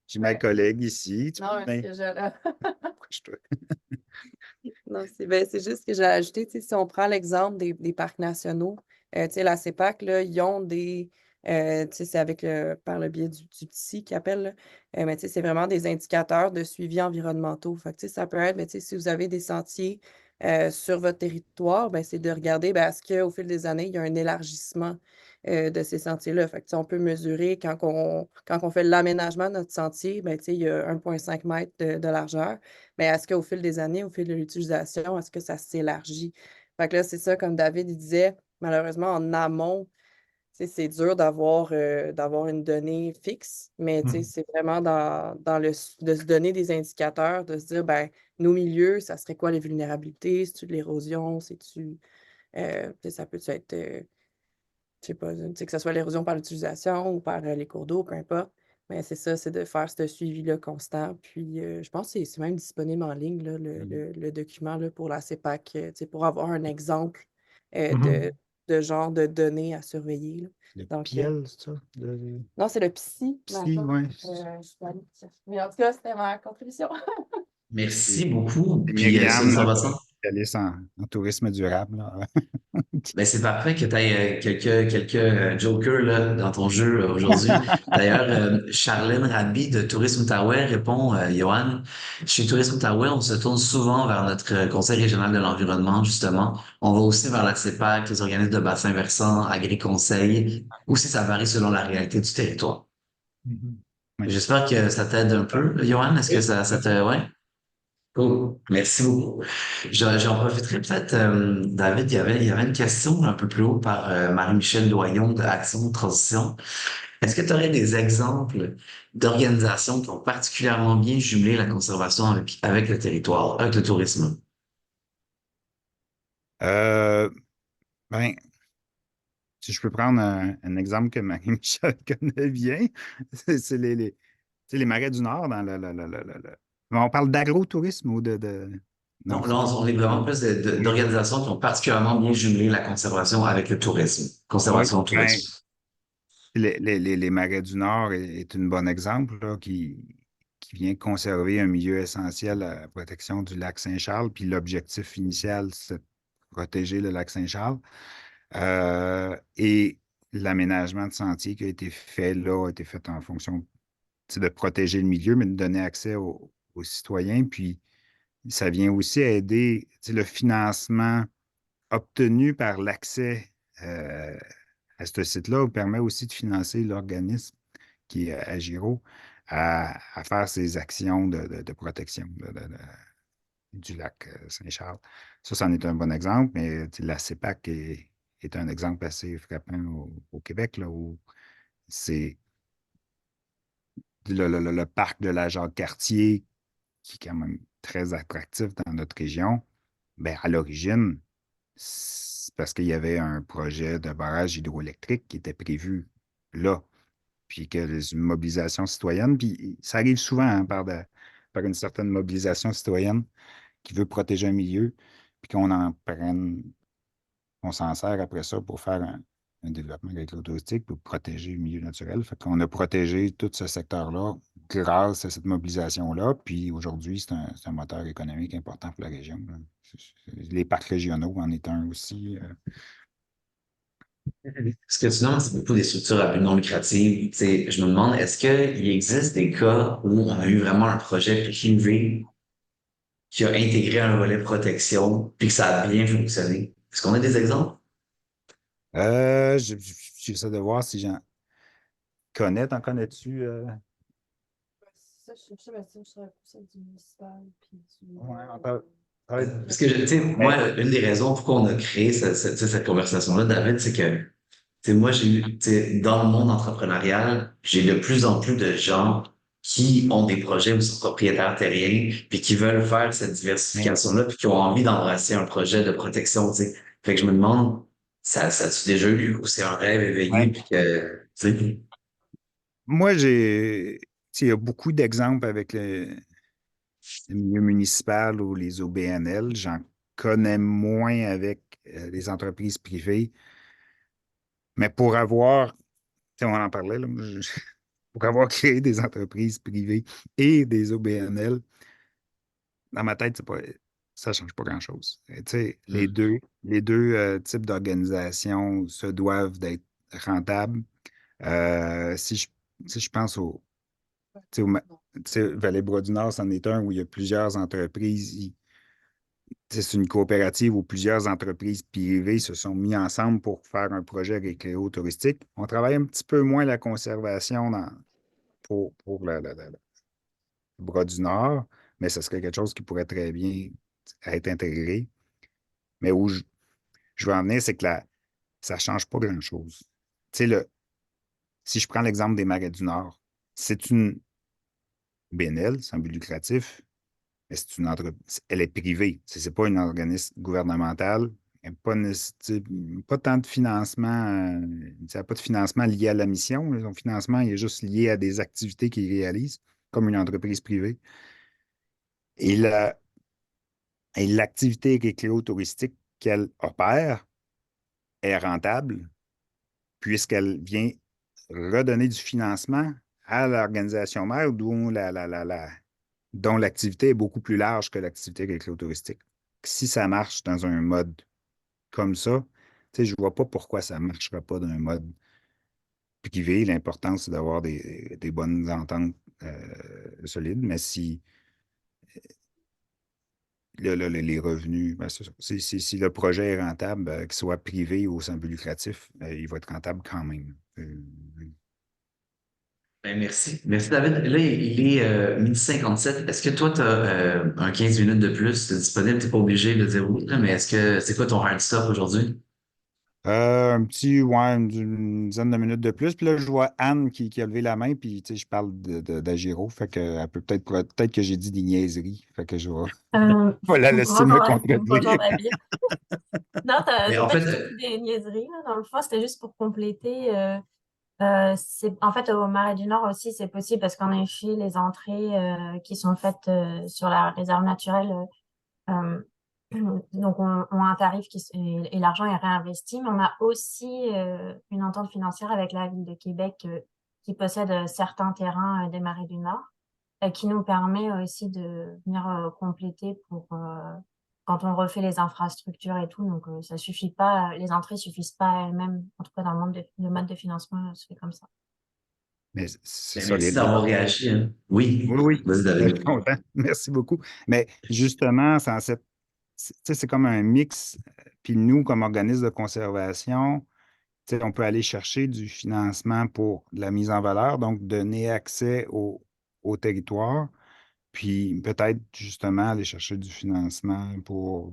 J'ai ma collègue ici. Tu Non, peux bien. est-ce que je... Approche-toi. Non, c'est juste que j'ai ajouté, tu sais, si on prend l'exemple des parcs nationaux, tu sais, la CEPAC, là, ils ont tu sais, c'est par le biais du PSI qu'ils appellent, là. Mais tu sais, c'est vraiment des indicateurs de suivi environnementaux. Fait que, tu sais, ça peut être, mais tu sais, si vous avez des sentiers sur votre territoire, ben, c'est de regarder, ben, est-ce qu'au fil des années, il y a un élargissement de ces sentiers-là. Fait que, tu sais, on peut mesurer quand on fait l'aménagement de notre sentier, ben, tu sais, il y a 1,5 mètre de largeur. Mais est-ce qu'au fil des années, au fil de l'utilisation, est-ce que ça s'élargit? Fait que là, c'est ça, comme David il disait, malheureusement, en amont, tu sais, c'est dur d'avoir une donnée fixe, mais tu sais, Mhm. c'est vraiment de se donner des indicateurs, de se dire, ben, nos milieux, ça serait quoi les vulnérabilités? C'est-tu de l'érosion? Tu sais, ça peut être, je sais pas, tu sais, que ce soit l'érosion par l'utilisation ou par les cours d'eau, peu importe. Mais c'est ça, c'est de faire ce suivi-là constant. Puis je pense que c'est même disponible en ligne, là, le document là, pour la CEPAC, tu sais, pour avoir un exemple euh, de, Mhm. de genre de données à surveiller, là. Le Donc, PIEL, c'est ça? non, c'est le psy. Mais Psy, attends, ouais. je peux aller chercher. Mais en tout cas, c'était ma contribution. Merci C'est beaucoup. c'est Puis sur Myriam, une notre formation. spécialiste en tourisme durable, là. Ben, c'est parfait que tu aies quelques jokers là, dans ton jeu aujourd'hui. D'ailleurs, Charlène Rabi de Tourisme Outaouais répond, Johan, chez Tourisme Outaouais, on se tourne souvent vers notre Conseil régional de l'environnement, justement. On va aussi vers la CEPAC, les organismes de bassin versant, Agri-Conseil, ou si ça varie selon la réalité du territoire. Mhm. Oui. J'espère que ça t'aide un peu, Johan. Est-ce que Oui, ça bien te... sûr. Ouais? Cool. Merci beaucoup. J'en profiterai peut-être, David, il y avait une question un peu plus haut par Marie-Michel Doyon de Action Transition. Est-ce que tu aurais des exemples d'organisations qui ont particulièrement bien jumelé la conservation avec le territoire, avec le tourisme? Euh, Ben, si je peux prendre un exemple que Marie-Michel connaît bien, c'est tu sais, les marais du Nord dans on parle d'agrotourisme ou Non, Non, là, on est vraiment plus oui. d'organisations qui ont particulièrement bien jumelé la conservation avec le tourisme. Oui, Conservation, tourisme. ben, les marais du Nord est un bon exemple là, qui vient conserver un milieu essentiel à la protection du lac Saint-Charles. Puis l'objectif initial, c'est de protéger le lac Saint-Charles. Et l'aménagement de sentiers qui a été fait là a été fait en fonction de protéger le milieu, mais de donner accès aux citoyens. Puis ça vient aussi aider le financement obtenu par l'accès à ce site-là permet aussi de financer l'organisme qui est Agiro à faire ses actions de protection du lac Saint-Charles. Ça, c'en est un bon exemple, mais la CEPAC est un exemple assez frappant au Québec, là, où c'est le parc de la Jacques-Cartier, qui est quand même très attractif dans notre région. Ben, à l'origine, c'est parce qu'il y avait un projet de barrage hydroélectrique qui était prévu là, puis que les une mobilisation citoyenne, puis ça arrive souvent hein, par une certaine mobilisation citoyenne qui veut protéger un milieu, puis on s'en sert après ça pour faire un développement agro-touristique pour protéger le milieu naturel. Fait qu'on a protégé tout ce secteur-là grâce à cette mobilisation-là, puis aujourd'hui, c'est un moteur économique important pour la région, là. Les parcs régionaux en est un aussi. Ce que tu nommes, c'est beaucoup des structures à but non lucratif. Tu sais, je me demande, est-ce qu'il existe des cas où on a eu vraiment un projet privé qui a intégré un volet protection puis que ça a bien fonctionné? Est-ce qu'on a des exemples? J'essaie de voir si j'en connais. T'en connais-tu? Ça, je cherchais, mais je serais plus celle du municipal, puis du... Ouais, on parle Parce que, tu sais, moi, mais, une des raisons pourquoi on a créé tu sais, cette conversation-là, David, c'est que, tu sais, moi, tu sais, dans le monde entrepreneurial, j'ai de plus en plus de gens qui ont des projets ou sont propriétaires terriens, puis qui veulent faire cette mais diversification-là, puis qui ont envie d'embrasser un projet de protection, tu sais. Fait que je me demande, ça a-tu déjà eu lieu ou c'est un rêve éveillé, ouais. puis que, tu sais, Moi, tu sais, il y a beaucoup d'exemples avec le milieu municipal ou les OBNL. J'en connais moins avec les entreprises privées. Mais pour avoir, tu sais, on en parlait, là, pour avoir créé des entreprises privées et des OBNL, dans ma tête, ça ne change pas grand-chose. Tu sais, hmm. les deux types d'organisations se doivent d'être rentables. Si je pense tu sais, tu sais, Vallée-Bras du Nord, c'en est un où il y a plusieurs entreprises. C'est une coopérative où plusieurs entreprises privées se sont mis ensemble pour faire un projet récréo-touristique. On travaille un petit peu moins la conservation pour le Bras du Nord, mais ce serait quelque chose qui pourrait très bien être intégré. Mais je veux en venir, c'est que ça ne change pas grand-chose. Tu sais, si je prends l'exemple des Marais du Nord, c'est une BNL, sans but lucratif, mais c'est une entreprise, elle est privée. C'est pas un organisme gouvernemental. Il n'y a pas, pas tant de financement, il n'y a pas de financement lié à la mission. Son financement il est juste lié à des activités qu'il réalise, comme une entreprise privée. Et et l'activité récréo-touristique qu'elle opère est rentable puisqu'elle vient redonner du financement à l'organisation mère dont l'activité est beaucoup plus large que l'activité récréo-touristique. Si ça marche dans un mode comme ça, tu sais, je ne vois pas pourquoi ça ne marcherait pas dans un mode privé. L'important, c'est d'avoir des bonnes ententes solides, mais si les revenus, ben, c'est ça. Si le projet est rentable, qu'il soit privé ou sans but lucratif, il va être rentable quand même. Ben, merci. Merci, David. Là, il est 12h57. Est-ce que toi, tu as un 15 minutes de plus disponible? Tu n'es pas obligé de dire oui, là, mais est-ce que c'est quoi ton hard stop aujourd'hui? Une dizaine de minutes de plus. Puis là, je vois Anne qui a levé la main, puis tu sais, je parle d'Agiro. Fait que elle peut peut-être que j'ai dit des niaiseries. Fait que je vais, je vais la laisser me Bonjour, contredire. Nabil. Non, Mais c'est en pas fait, du tout des niaiseries, là. Dans le fond, c'était juste pour compléter. En fait, au Marais du Nord aussi, c'est possible parce qu'en effet, les entrées qui sont faites sur la réserve naturelle, euh, donc ont un tarif et l'argent est réinvesti. Mais on a aussi une entente financière avec la ville de Québec qui possède certains terrains des Marais du Nord qui nous permet aussi de venir compléter pour quand on refait les infrastructures et tout. Donc, ça suffit pas, les entrées suffisent pas à elles-mêmes. En tout cas, dans le mode de financement se fait comme ça. Mais c'est ben, merci solide, là. d'avoir réagi, hein. Oui, Oui, oui, vas-y, je suis David. content. Merci beaucoup. Mais justement, tu sais, c'est comme un mix. Puis nous, comme organisme de conservation, tu sais, on peut aller chercher du financement pour la mise en valeur, donc donner accès au territoire, puis peut-être justement aller chercher du financement pour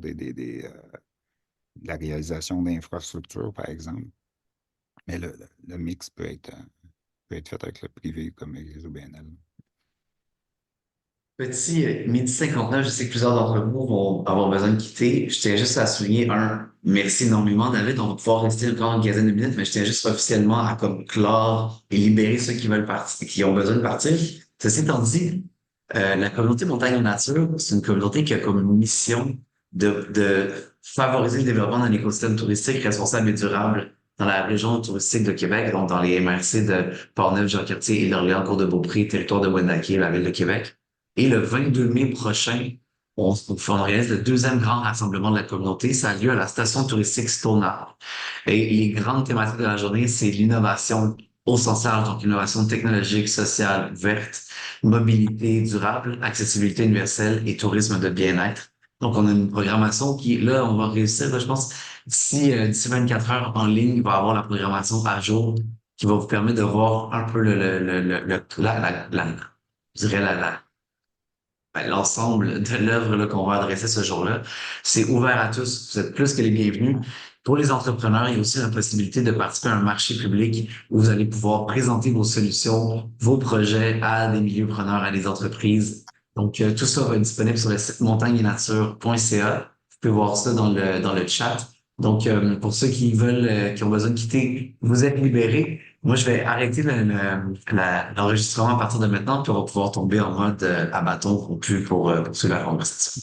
la réalisation d'infrastructures, par exemple. Mais le mix peut être fait avec le privé comme les réseaux BNL. Petit midi 59, je sais que plusieurs d'entre vous vont avoir besoin de quitter. Je tiens juste à souligner merci énormément, David. On va pouvoir rester encore une quinzaine de minutes, mais je tiens juste officiellement à comme clore et libérer ceux qui veulent partir, qui ont besoin de partir. Ceci étant dit, la communauté Montagne et Nature, c'est une communauté qui a comme mission de favoriser le développement d'un écosystème touristique responsable et durable dans la région touristique de Québec, donc dans les MRC de Portneuf, Jacques-Cartier et d'Orléans, Cour-de-Beaupré, territoire de Wendake, la ville de Québec. Et le 22 mai prochain, on organise le deuxième grand rassemblement de la communauté. Ça a lieu à la station touristique Stoneham. Et les grandes thématiques de la journée, c'est l'innovation au sens large, donc innovation technologique, sociale, verte, mobilité durable, accessibilité universelle et tourisme de bien-être. Donc, on a une programmation qui, là, on va réussir, là, je pense, d'ici 24 heures en ligne, il va y avoir la programmation à jour qui va vous permettre de voir un peu je dirais l'ensemble de l'œuvre là, qu'on va adresser ce jour-là. C'est ouvert à tous. Vous êtes plus que les bienvenus. Pour les entrepreneurs, il y a aussi la possibilité de participer à un marché public où vous allez pouvoir présenter vos solutions, vos projets à des milieux preneurs, à des entreprises. Donc, tout ça va être disponible sur le site montagneetnature.ca. Vous pouvez voir ça dans le chat. Donc, pour ceux qui veulent, qui ont besoin de quitter, vous êtes libérés. Moi, je vais arrêter l'enregistrement à partir de maintenant, puis on va pouvoir tomber en mode à bâton rompu pour poursuivre la conversation.